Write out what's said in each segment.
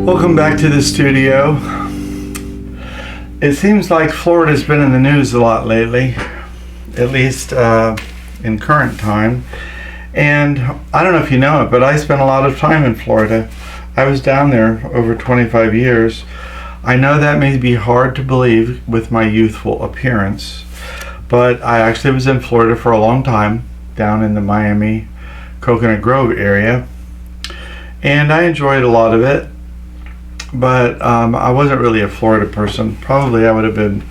Welcome back to the studio. It seems like Florida's been in the news a lot lately, at least in current time. And I don't know if you know it, but I spent a lot of time in Florida. I was down there over 25 years. I know that may be hard to believe with my youthful appearance, but I actually was in Florida for a long time, down in the Miami Coconut Grove area, and I enjoyed a lot of it. But I wasn't really a Florida person. Probably I would have been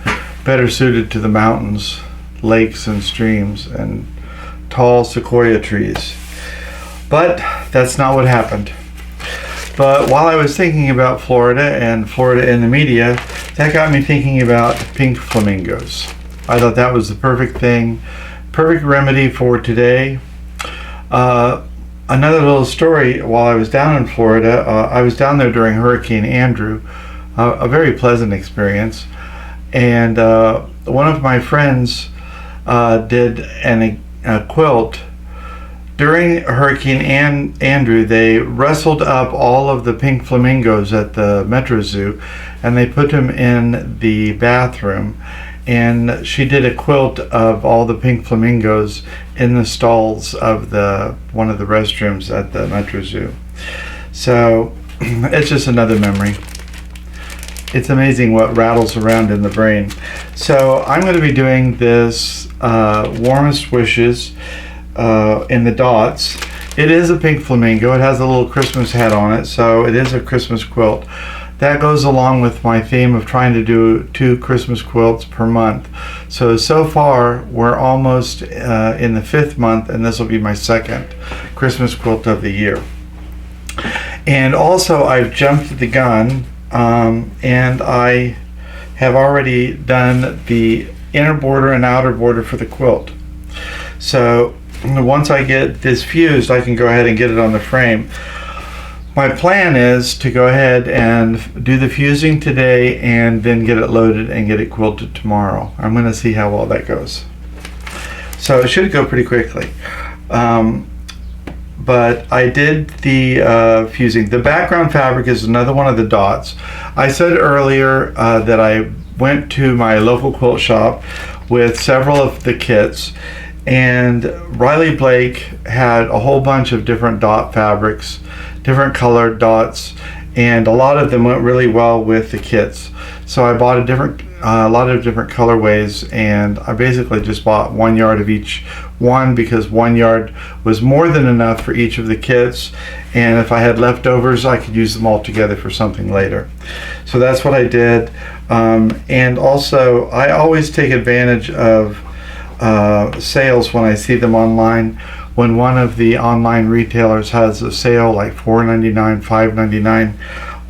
better suited to the mountains, lakes and streams, and tall sequoia trees. But that's not what happened. But while I was thinking about Florida and Florida in the media, that got me thinking about pink flamingos. I thought that was the perfect thing, perfect remedy for today. Another little story, while I was down in Florida, I was down there during Hurricane Andrew, a very pleasant experience. And one of my friends did a quilt. During Hurricane Andrew, they wrestled up all of the pink flamingos at the Metro Zoo, and they put them in the bathroom. And she did a quilt of all the pink flamingos in the stalls of one of the restrooms at the Metro Zoo. So it's just another memory. It's amazing what rattles around in the brain. So I'm going to be doing this Warmest Wishes in the dots. It is a pink flamingo. It has a little Christmas hat on it, so it is a Christmas quilt. That goes along with my theme of trying to do 2 Christmas quilts per month. So far, we're almost in the 5th month, and this will be my 2nd Christmas quilt of the year. And also, I've jumped the gun, and I have already done the inner border and outer border for the quilt. So once I get this fused, I can go ahead and get it on the frame. My plan is to go ahead and do the fusing today and then get it loaded and get it quilted tomorrow. I'm going to see how well that goes. So it should go pretty quickly. But I did the fusing. The background fabric is another one of the dots. I said earlier that I went to my local quilt shop with several of the kits, and Riley Blake had a whole bunch of different dot fabrics, different colored dots, and a lot of them went really well with the kits. So I bought a lot of different colorways, and I basically just bought 1 yard of each one because 1 yard was more than enough for each of the kits, and if I had leftovers I could use them all together for something later. So that's what I did. And also I always take advantage of sales when I see them online. When one of the online retailers has a sale like $4.99, $5.99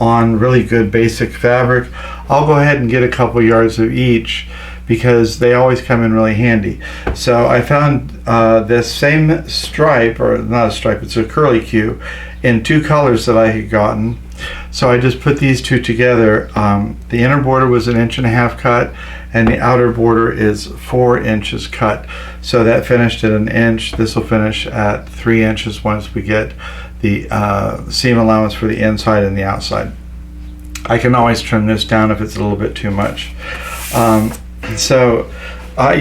on really good basic fabric, I'll go ahead and get a couple yards of each because they always come in really handy. So I found this same stripe, or not a stripe, it's a CurlyQ, in 2 colors that I had gotten. So I just put these 2 together. The inner border was 1.5 inches cut, and the outer border is 4 inches cut. So that finished at 1 inch. This will finish at 3 inches once we get the seam allowance for the inside and the outside. I can always trim this down if it's a little bit too much. You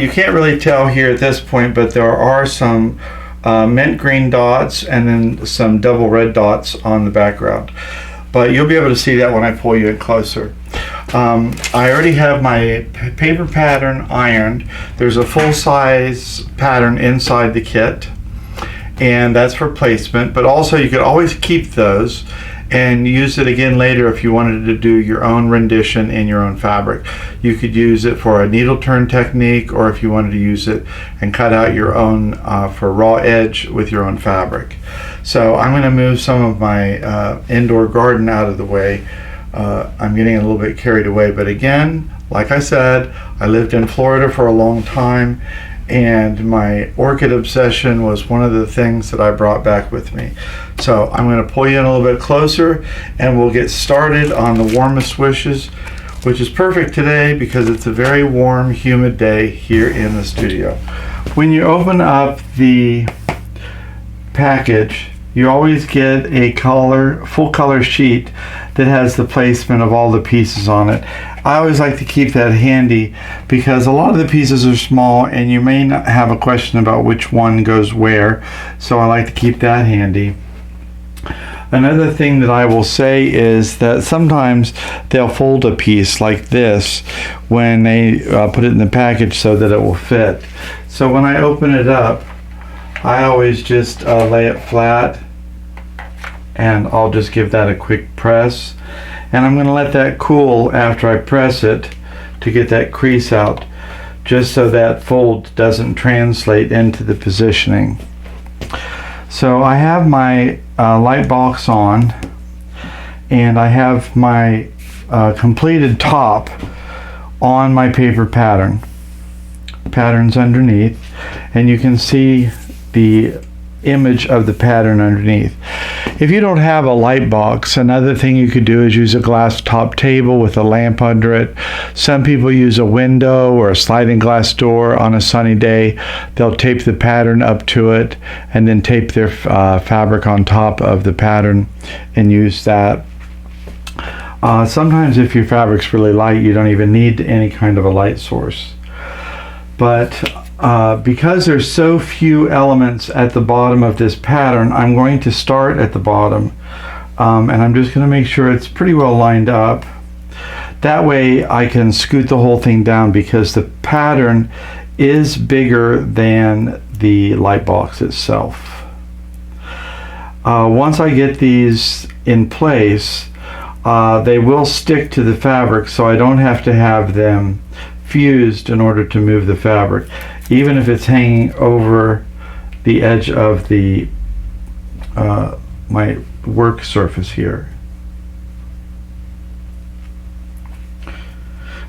can't really tell here at this point, but there are some mint green dots and then some double red dots on the background. But you'll be able to see that when I pull you in closer. I already have my paper pattern ironed. There's a full-size pattern inside the kit, and that's for placement, but also you could always keep those and use it again later if you wanted to do your own rendition in your own fabric. You could use it for a needle turn technique, or if you wanted to use it and cut out your own for raw edge with your own fabric. So I'm going to move some of my indoor garden out of the way. I'm getting a little bit carried away, but again, like I said, I lived in Florida for a long time, and my orchid obsession was one of the things that I brought back with me. So I'm going to pull you in a little bit closer, and we'll get started on the Warmest Wishes, which is perfect today because it's a very warm, humid day here in the studio. When you open up the package, you always get a full color sheet that has the placement of all the pieces on it. I always like to keep that handy because a lot of the pieces are small and you may not have a question about which one goes where, so I like to keep that handy. Another thing that I will say is that sometimes they'll fold a piece like this when they put it in the package so that it will fit. So when I open it up, I always just lay it flat and I'll just give that a quick press. And I'm going to let that cool after I press it to get that crease out, just so that fold doesn't translate into the positioning. So I have my light box on, and I have my completed top on my paper patterns underneath, and you can see the image of the pattern underneath. If you don't have a light box, another thing you could do is use a glass top table with a lamp under it. Some people use a window or a sliding glass door. On a sunny day, they'll tape the pattern up to it and then tape their fabric on top of the pattern and use that. Sometimes if your fabric's really light, you don't even need any kind of a light source. But because there's so few elements at the bottom of this pattern, I'm going to start at the bottom, and I'm just going to make sure it's pretty well lined up. That way I can scoot the whole thing down because the pattern is bigger than the light box itself. Once I get these in place, they will stick to the fabric, so I don't have to have them fused in order to move the fabric, even if it's hanging over the edge of the my work surface here.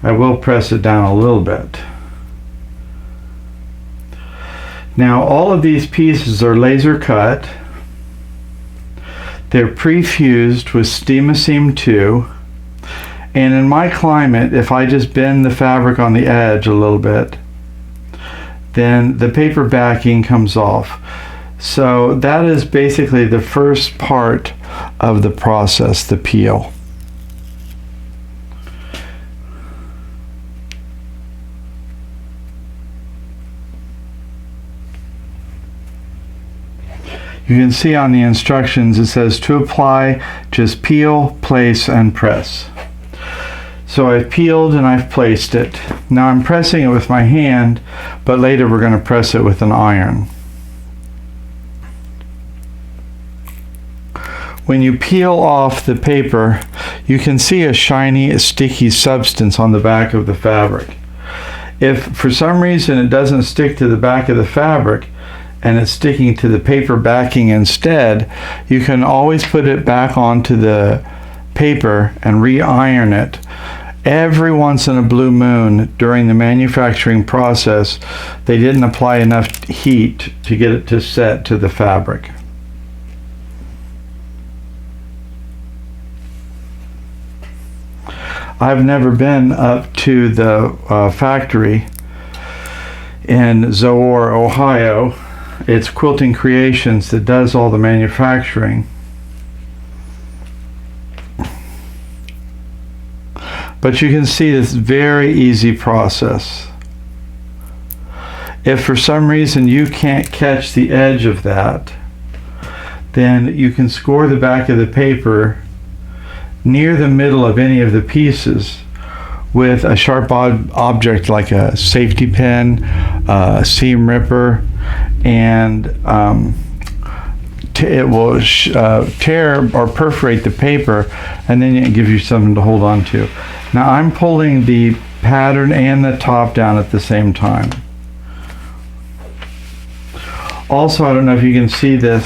I will press it down a little bit. Now all of these pieces are laser cut. They're pre-fused with Steam-A-Seam 2. And in my climate, if I just bend the fabric on the edge a little bit, then the paper backing comes off. So that is basically the first part of the process, the peel. You can see on the instructions it says to apply, just peel, place, and press. So I've peeled and I've placed it. Now I'm pressing it with my hand, but later we're going to press it with an iron. When you peel off the paper, you can see a shiny, sticky substance on the back of the fabric. If for some reason it doesn't stick to the back of the fabric and it's sticking to the paper backing instead, you can always put it back onto the paper and re-iron it. Every once in a blue moon during the manufacturing process, they didn't apply enough heat to get it to set to the fabric. I've never been up to the factory in Zoar, Ohio. It's Quilting Creations that does all the manufacturing. But you can see this very easy process. If for some reason you can't catch the edge of that, then you can score the back of the paper near the middle of any of the pieces with a sharp object like a safety pin, a seam ripper, and it will tear or perforate the paper, and then it gives you something to hold on to. Now I'm pulling the pattern and the top down at the same time. Also, I don't know if you can see this,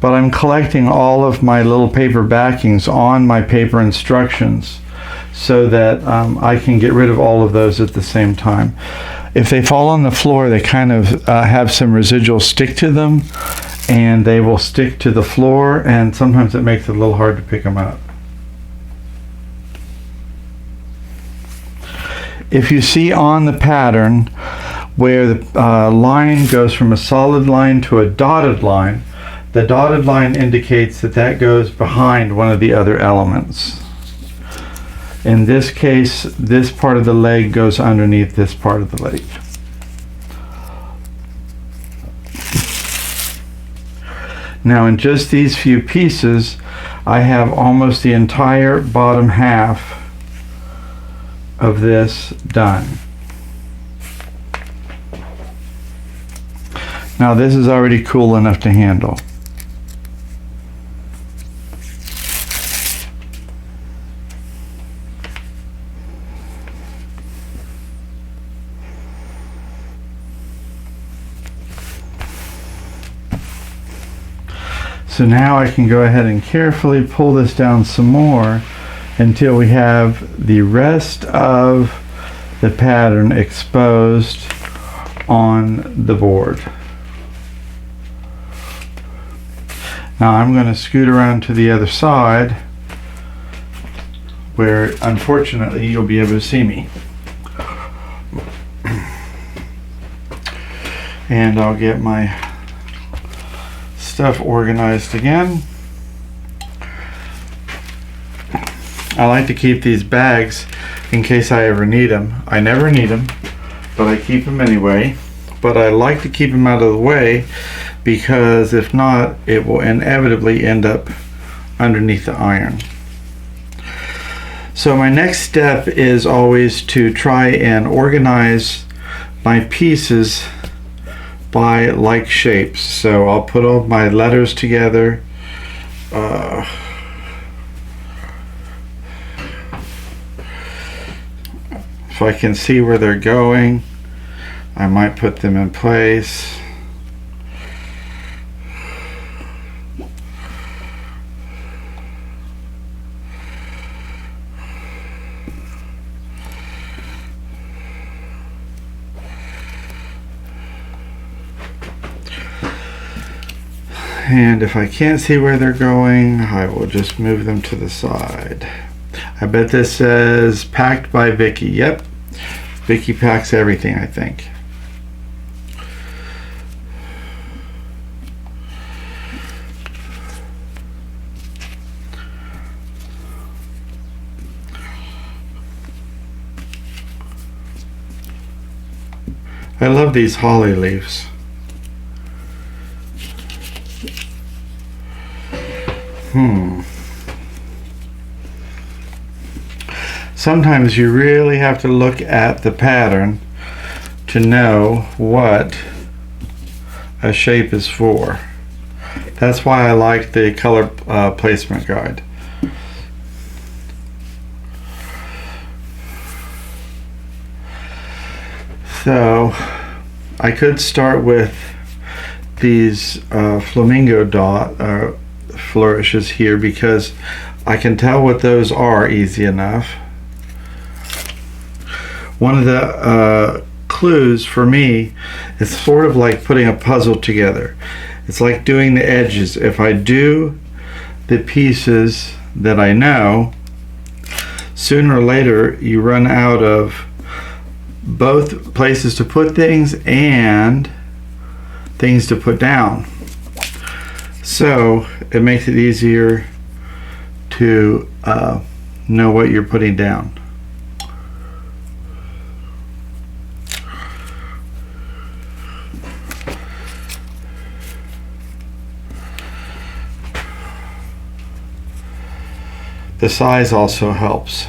but I'm collecting all of my little paper backings on my paper instructions so that I can get rid of all of those at the same time. If they fall on the floor, they kind of have some residual stick to them, and they will stick to the floor, and sometimes it makes it a little hard to pick them up. If you see on the pattern where the line goes from a solid line to a dotted line, The dotted line indicates that that goes behind one of the other elements. In this case, this part of the leg goes underneath this part of the leg. Now in just these few pieces, I have almost the entire bottom half of this done. Now this is already cool enough to handle. So now I can go ahead and carefully pull this down some more until we have the rest of the pattern exposed on the board. Now I'm going to scoot around to the other side where unfortunately you'll be able to see me. And I'll get my stuff organized again. I like to keep these bags in case I ever need them. I never need them, but I keep them anyway. But I like to keep them out of the way because if not, it will inevitably end up underneath the iron. So my next step is always to try and organize my pieces by like shapes. So I'll put all my letters together. If I can see where they're going, I might put them in place. And if I can't see where they're going, I will just move them to the side. I bet this says packed by Vicky. Yep, Vicky packs everything, I think. I love these holly leaves. Sometimes you really have to look at the pattern to know what a shape is for. That's why I like the color placement guide. So I could start with these flamingo flourishes here because I can tell what those are easy enough. One of the clues for me is sort of like putting a puzzle together. It's like doing the edges. If I do the pieces that I know, sooner or later you run out of both places to put things and things to put down. So it makes it easier to know what you're putting down. The size also helps.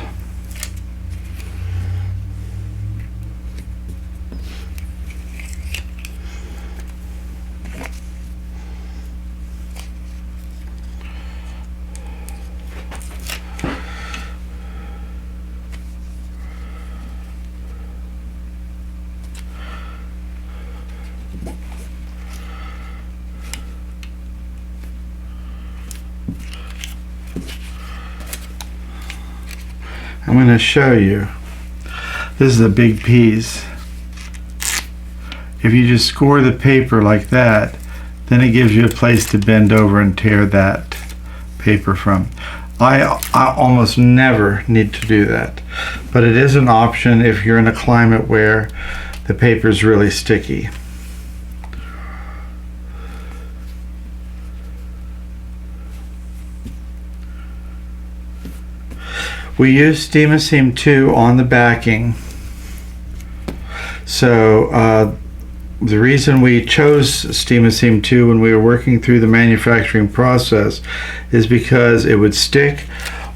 I'm going to show you. This is a big piece. If you just score the paper like that, then it gives you a place to bend over and tear that paper from. I almost never need to do that, but it is an option if you're in a climate where the paper is really sticky. We use Steam 2 on the backing. So the reason we chose Steam 2 when we were working through the manufacturing process is because it would stick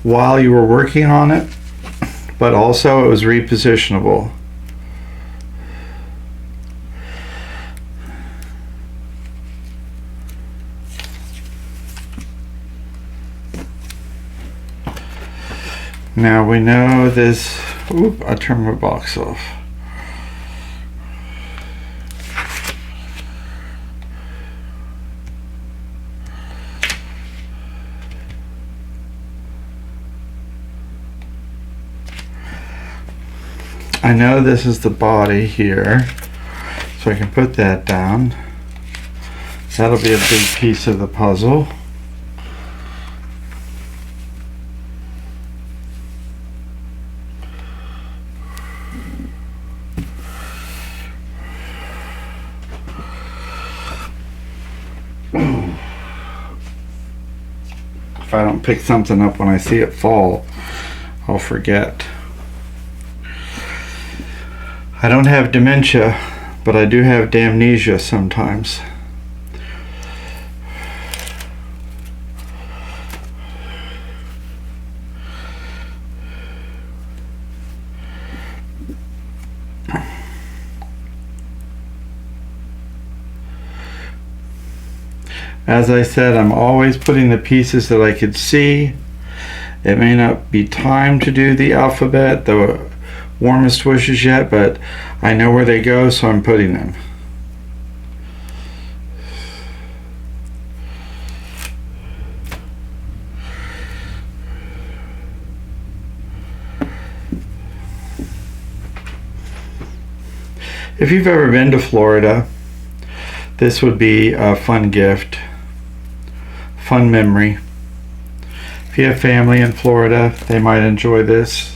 while you were working on it, but also it was repositionable. Now we know this. Oop, I turned my box off. I know this is the body here, so I can put that down. That'll be a big piece of the puzzle. If I don't pick something up when I see it fall, I'll forget. I don't have dementia, but I do have damnesia sometimes. As I said, I'm always putting the pieces that I could see. It may not be time to do the alphabet, the Warmest wishes yet, but I know where they go, so I'm putting them. If you've ever been to Florida, this would be a fun gift, fun memory. If you have family in Florida, they might enjoy this.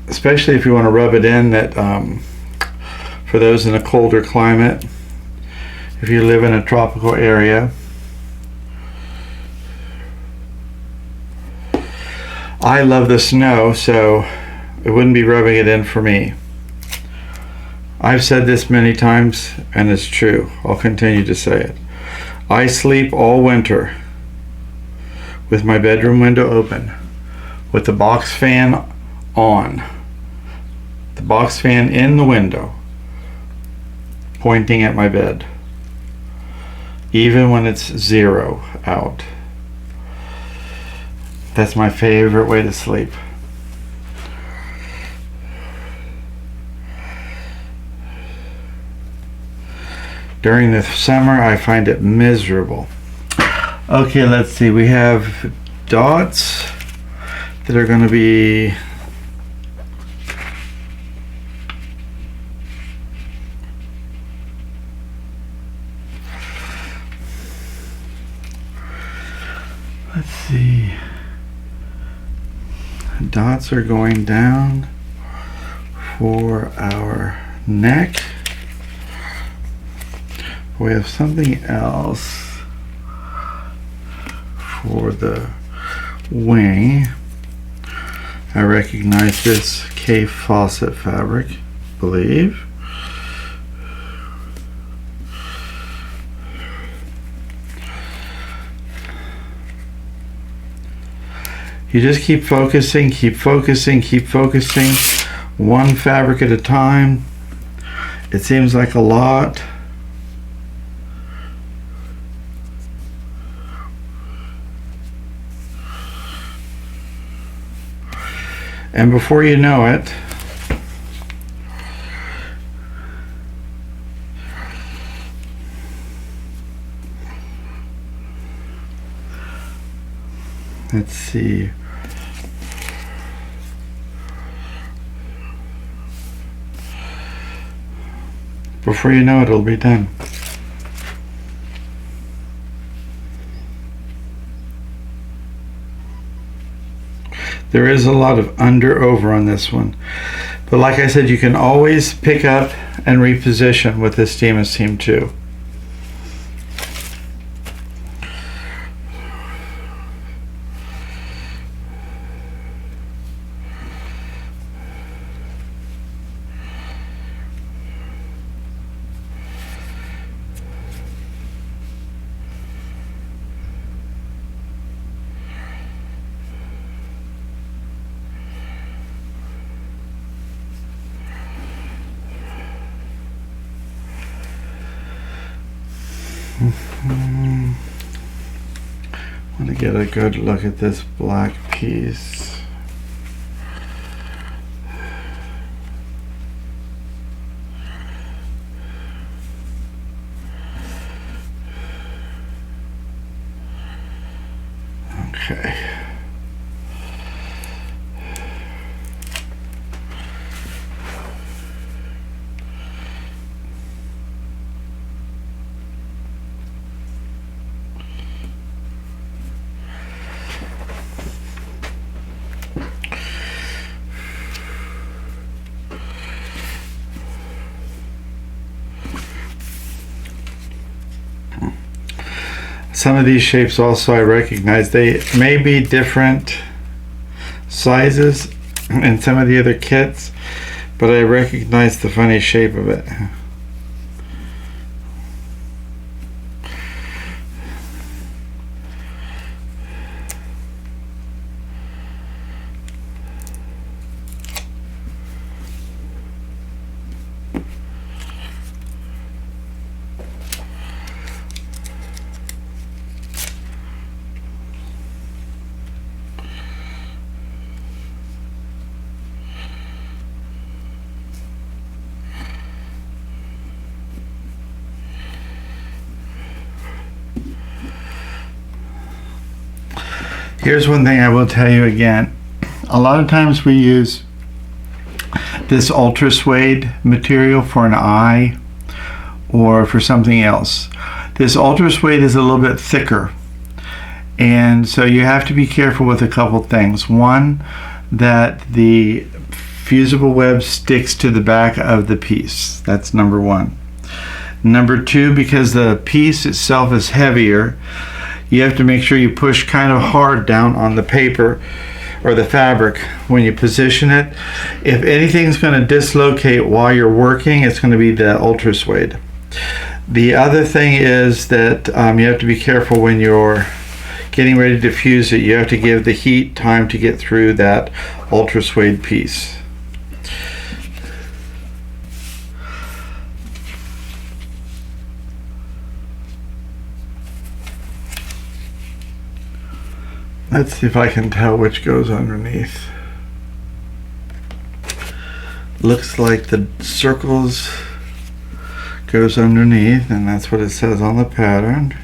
Especially if you want to rub it in that for those in a colder climate, if you live in a tropical area. I love the snow, so it wouldn't be rubbing it in for me. I've said this many times, and it's true. I'll continue to say it. I sleep all winter with my bedroom window open, with the box fan on. The box fan in the window, pointing at my bed, even when it's 0 out. That's my favorite way to sleep. During the summer, I find it miserable. Okay, let's see. We have dots that are going to be dots are going down for our neck. We have something else for the wing. I recognize this K faucet fabric, I believe. You just keep focusing, keep focusing, keep focusing, one fabric at a time. It seems like a lot. And before you know it, let's see. Before you know it, it'll be done. There is a lot of under over on this one. But like I said, you can always pick up and reposition with this Steam Team 2. I want to get a good look at this black piece. Okay. Some of these shapes also I recognize. They may be different sizes in some of the other kits, but I recognize the funny shape of it. Here's one thing I will tell you again. A lot of times we use this ultra suede material for an eye or for something else. This ultra suede is a little bit thicker, and so you have to be careful with a couple things. One, that the fusible web sticks to the back of the piece. That's number one. Number two, because the piece itself is heavier, you have to make sure you push kind of hard down on the paper or the fabric when you position it. If anything's going to dislocate while you're working, it's going to be the ultra suede. The other thing is that you have to be careful when you're getting ready to fuse it. You have to give the heat time to get through that ultra suede piece. Let's see if I can tell which goes underneath. Looks like the circles goes underneath, and that's what it says on the pattern.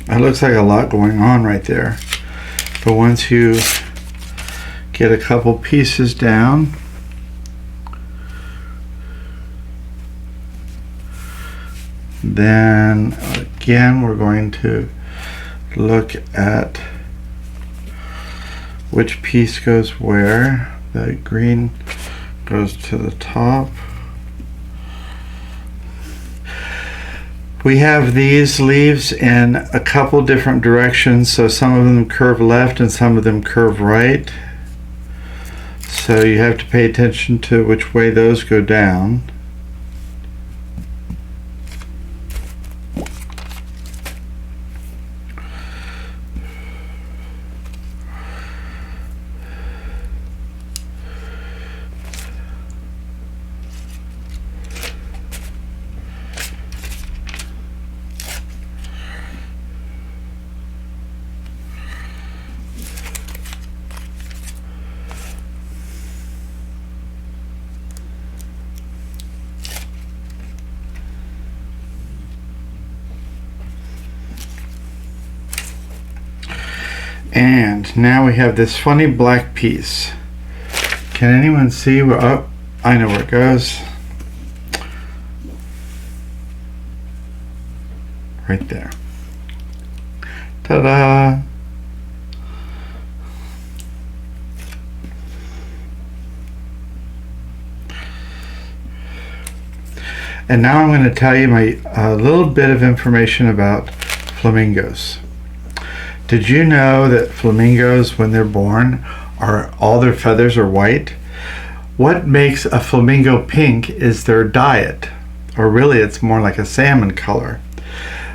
It looks like a lot going on right there. But once you get a couple pieces down, then again we're going to look at which piece goes where. The green goes to the top. We have these leaves in a couple different directions, so some of them curve left and some of them curve right. So you have to pay attention to which way those go down. And now we have this funny black piece. Can anyone see where, oh, I know where it goes. right there. Ta-da! And now I'm going to tell you a little bit of information about flamingos. Did you know that flamingos, when they're born, all their feathers are white? What makes a flamingo pink is their diet, or really it's more like a salmon color.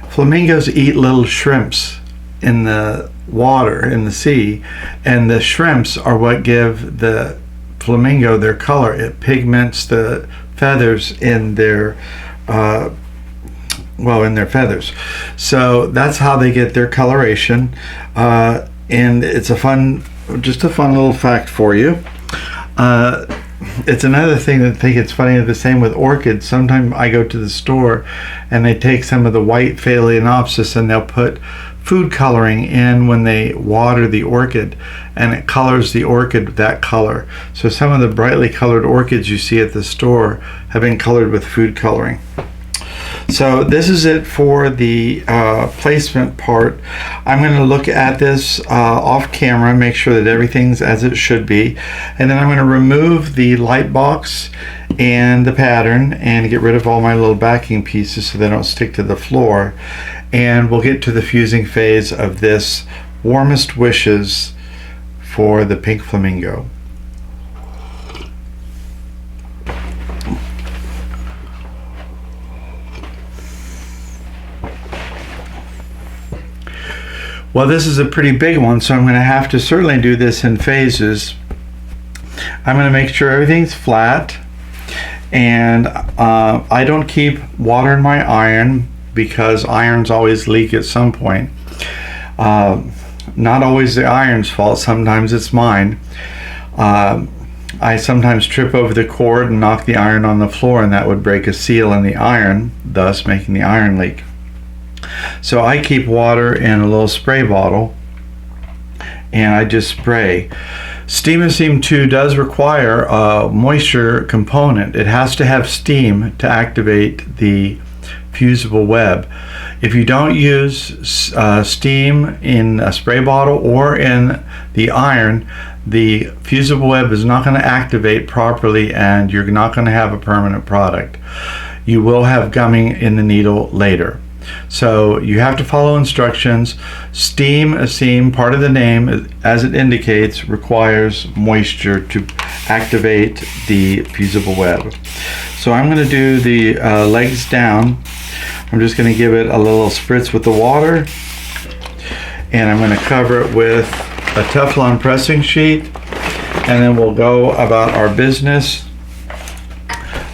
Flamingos eat little shrimps in the water, in the sea, and the shrimps are what give the flamingo their color. It pigments the feathers in their in their feathers. So that's how they get their coloration, and it's just a fun little fact for you. It's another thing that I think it's funny, the same with orchids. Sometimes I go to the store and they take some of the white phalaenopsis and they'll put food coloring in when they water the orchid, and it colors the orchid that color. So some of the brightly colored orchids you see at the store have been colored with food coloring. So this is it for the placement part. I'm going to look at this off camera, make sure that everything's as it should be, and then I'm going to remove the light box and the pattern and get rid of all my little backing pieces so they don't stick to the floor, and we'll get to the fusing phase of this Warmest Wishes for the pink flamingo. Well, this is a pretty big one, so I'm going to have to certainly do this in phases. I'm going to make sure everything's flat, and I don't keep water in my iron because irons always leak at some point. Not always the iron's fault, sometimes it's mine. I sometimes trip over the cord and knock the iron on the floor, and that would break a seal in the iron, thus making the iron leak. So I keep water in a little spray bottle and I just spray. Steam and Steam 2 does require a moisture component. It has to have steam to activate the fusible web. If you don't use steam in a spray bottle or in the iron, the fusible web is not going to activate properly and you're not going to have a permanent product. You will have gumming in the needle later. So you have to follow instructions. Steam, a seam, part of the name, as it indicates, requires moisture to activate the fusible web. So I'm going to do the legs down. I'm just going to give it a little spritz with the water, and I'm going to cover it with a Teflon pressing sheet, and then we'll go about our business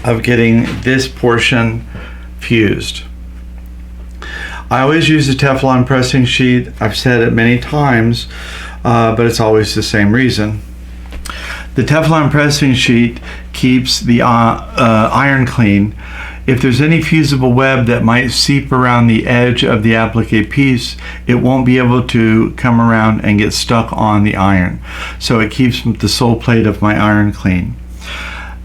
of getting this portion fused. I always use a Teflon pressing sheet. I've said it many times, but it's always the same reason. The Teflon pressing sheet keeps the iron clean. If there's any fusible web that might seep around the edge of the applique piece, it won't be able to come around and get stuck on the iron. So it keeps the sole plate of my iron clean.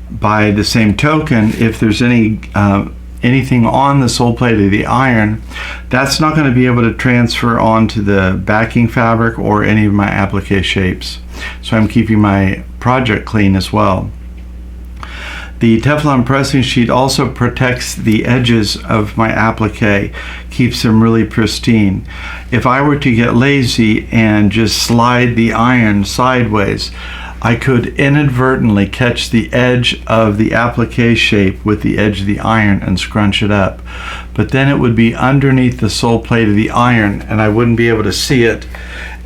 By the same token, if there's anything on the sole plate of the iron, that's not going to be able to transfer onto the backing fabric or any of my applique shapes. So I'm keeping my project clean as well. The Teflon pressing sheet also protects the edges of my applique, keeps them really pristine. If I were to get lazy and just slide the iron sideways, I could inadvertently catch the edge of the applique shape with the edge of the iron and scrunch it up. But then it would be underneath the sole plate of the iron and I wouldn't be able to see it,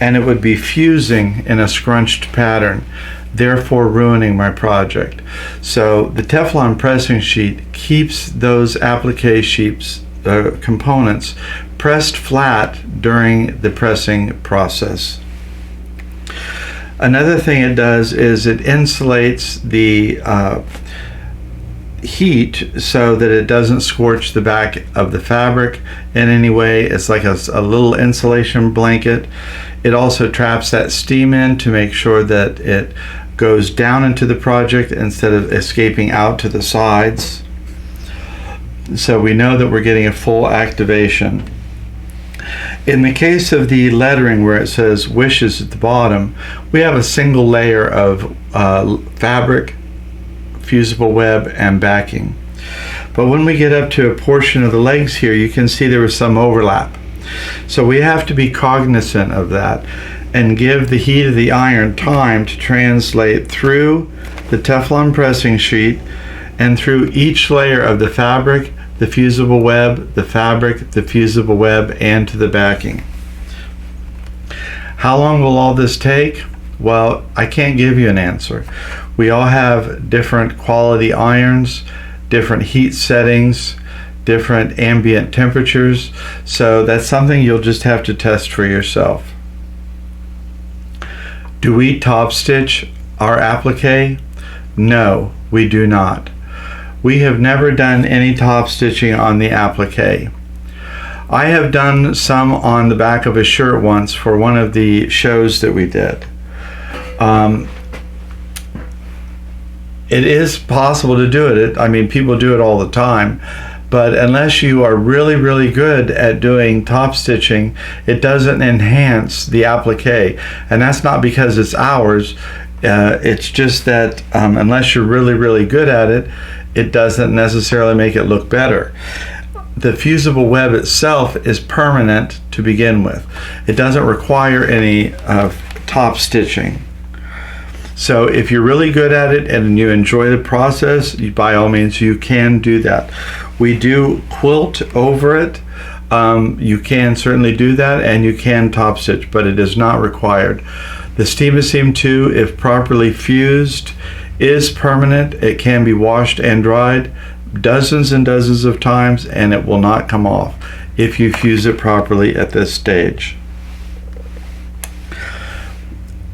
and it would be fusing in a scrunched pattern, therefore ruining my project. So the Teflon pressing sheet keeps those applique sheets, components, pressed flat during the pressing process. Another thing it does is it insulates the heat so that it doesn't scorch the back of the fabric in any way. It's like a little insulation blanket. It also traps that steam in to make sure that it goes down into the project instead of escaping out to the sides. So we know that we're getting a full activation. In the case of the lettering where it says wishes at the bottom, we have a single layer of fabric, fusible web, and backing. But when we get up to a portion of the legs here, you can see there was some overlap. So we have to be cognizant of that and give the heat of the iron time to translate through the Teflon pressing sheet and through each layer of the fabric, the fusible web, the fabric, the fusible web, and to the backing. How long will all this take? Well, I can't give you an answer. We all have different quality irons, different heat settings, different ambient temperatures, so that's something you'll just have to test for yourself. Do we top stitch our applique? No, we do not. We have never done any top stitching on the applique. I have done some on the back of a shirt once for one of the shows that we did. It is possible to do it. I mean, people do it all the time, but unless you are really, really good at doing top stitching, it doesn't enhance the applique. And that's not because it's ours. It's just that unless you're really, really good at it, it doesn't necessarily make it look better. The fusible web itself is permanent to begin with. It doesn't require any top stitching. So if you're really good at it and you enjoy the process, by all means you can do that. We do quilt over it. You can certainly do that, and you can top stitch, but it is not required. The Steam Seam 2, if properly fused, is permanent. It can be washed and dried dozens and dozens of times, and it will not come off if you fuse it properly at this stage.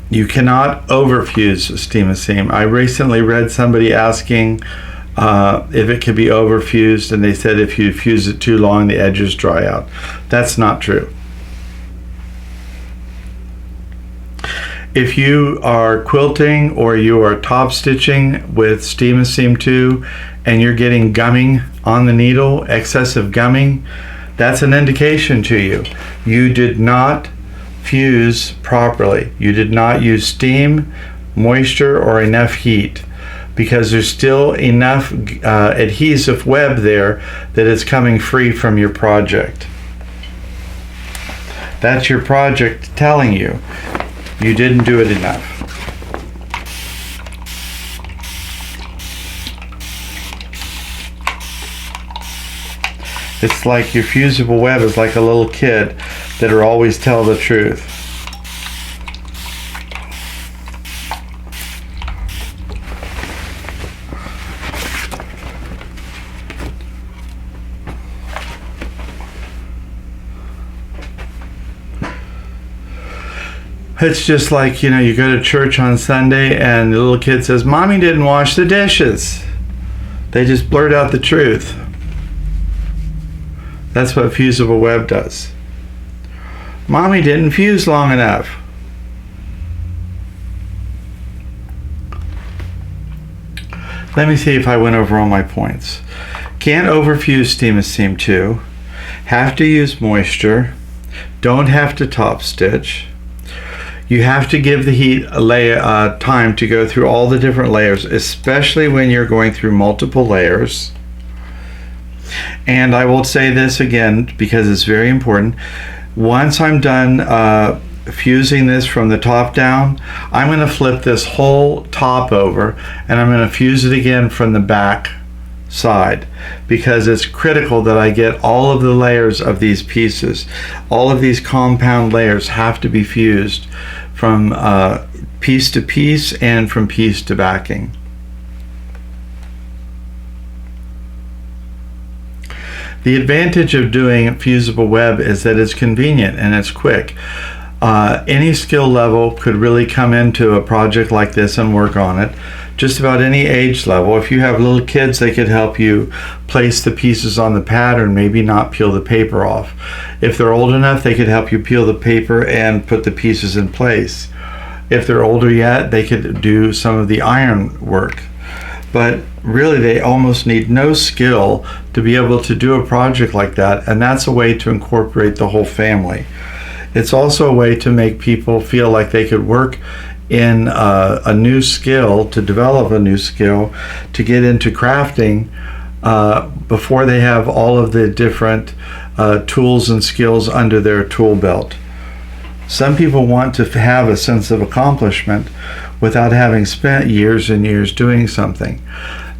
You cannot overfuse a Steam Seam. I recently read somebody asking if it could be overfused, and they said if you fuse it too long, the edges dry out. That's not true. If you are quilting or you are top stitching with Steam Seam 2 and you're getting gumming on the needle, excessive gumming, that's an indication to you. You did not fuse properly. You did not use steam, moisture, or enough heat, because there's still enough adhesive web there that is coming free from your project. That's your project telling you you didn't do it enough. It's like your fusible web is like a little kid that'll always tell the truth. It's just like, you go to church on Sunday and the little kid says, "Mommy didn't wash the dishes." They just blurt out the truth. That's what fusible web does. "Mommy didn't fuse long enough." Let me see if I went over all my points. Can't overfuse Steam Seam 2. Have to use moisture. Don't have to top stitch. You have to give the heat time to go through all the different layers, especially when you're going through multiple layers. And I will say this again because it's very important. Once I'm done fusing this from the top down, I'm going to flip this whole top over and I'm going to fuse it again from the back side, because it's critical that I get all of the layers of these pieces. All of these compound layers have to be fused from piece to piece and from piece to backing. The advantage of doing fusible web is that it's convenient and it's quick. Any skill level could really come into a project like this and work on it. Just about any age level. If you have little kids, they could help you place the pieces on the pattern, maybe not peel the paper off. If they're old enough, they could help you peel the paper and put the pieces in place. If they're older yet, they could do some of the iron work. But really, they almost need no skill to be able to do a project like that, and that's a way to incorporate the whole family. It's also a way to make people feel like they could work in a new skill, to develop a new skill, to get into crafting before they have all of the different tools and skills under their tool belt. Some people want to have a sense of accomplishment without having spent years and years doing something.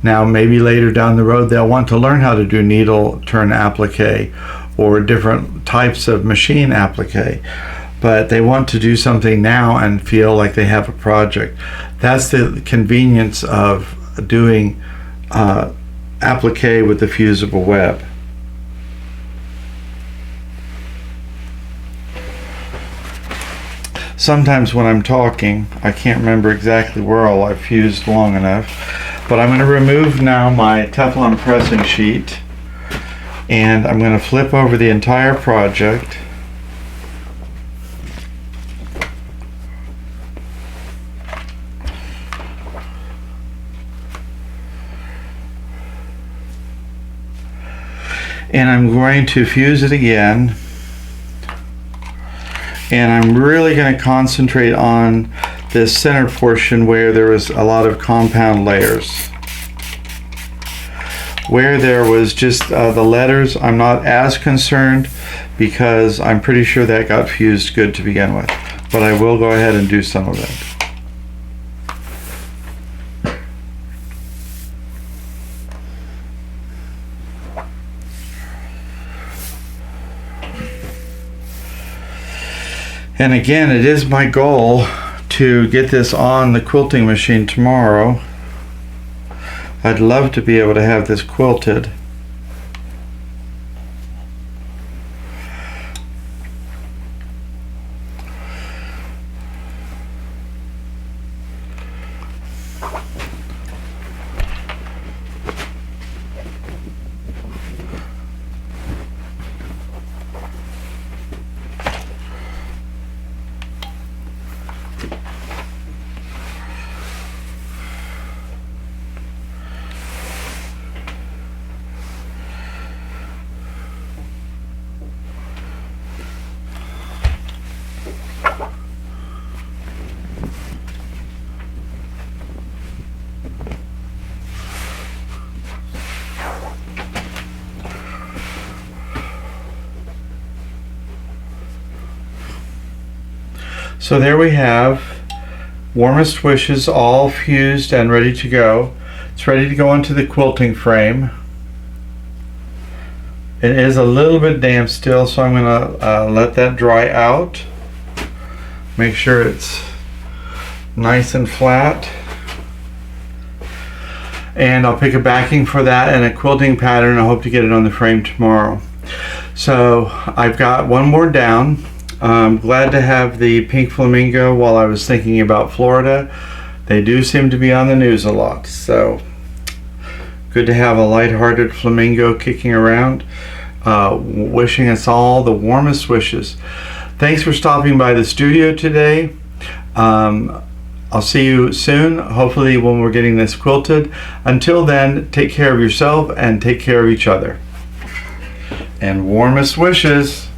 Now, maybe later down the road, they'll want to learn how to do needle turn applique or different types of machine applique, but they want to do something now and feel like they have a project. That's the convenience of doing applique with the fusible web. Sometimes when I'm talking, I can't remember exactly where all I've fused long enough, but I'm going to remove now my Teflon pressing sheet, and I'm going to flip over the entire project. And I'm going to fuse it again. And I'm really going to concentrate on this center portion where there was a lot of compound layers. Where there was just the letters, I'm not as concerned because I'm pretty sure that got fused good to begin with. But I will go ahead and do some of it. And again, it is my goal to get this on the quilting machine tomorrow. I'd love to be able to have this quilted. So there we have Warmest Wishes all fused and ready to go. It's ready to go into the quilting frame. It is a little bit damp still, so I'm going to let that dry out. Make sure it's nice and flat. And I'll pick a backing for that and a quilting pattern. I hope to get it on the frame tomorrow. So I've got one more down. I'm glad to have the pink flamingo while I was thinking about Florida. They do seem to be on the news a lot, so good to have a lighthearted flamingo kicking around. Wishing us all the warmest wishes. Thanks for stopping by the studio today. I'll see you soon, hopefully when we're getting this quilted. Until then, take care of yourself and take care of each other. And warmest wishes.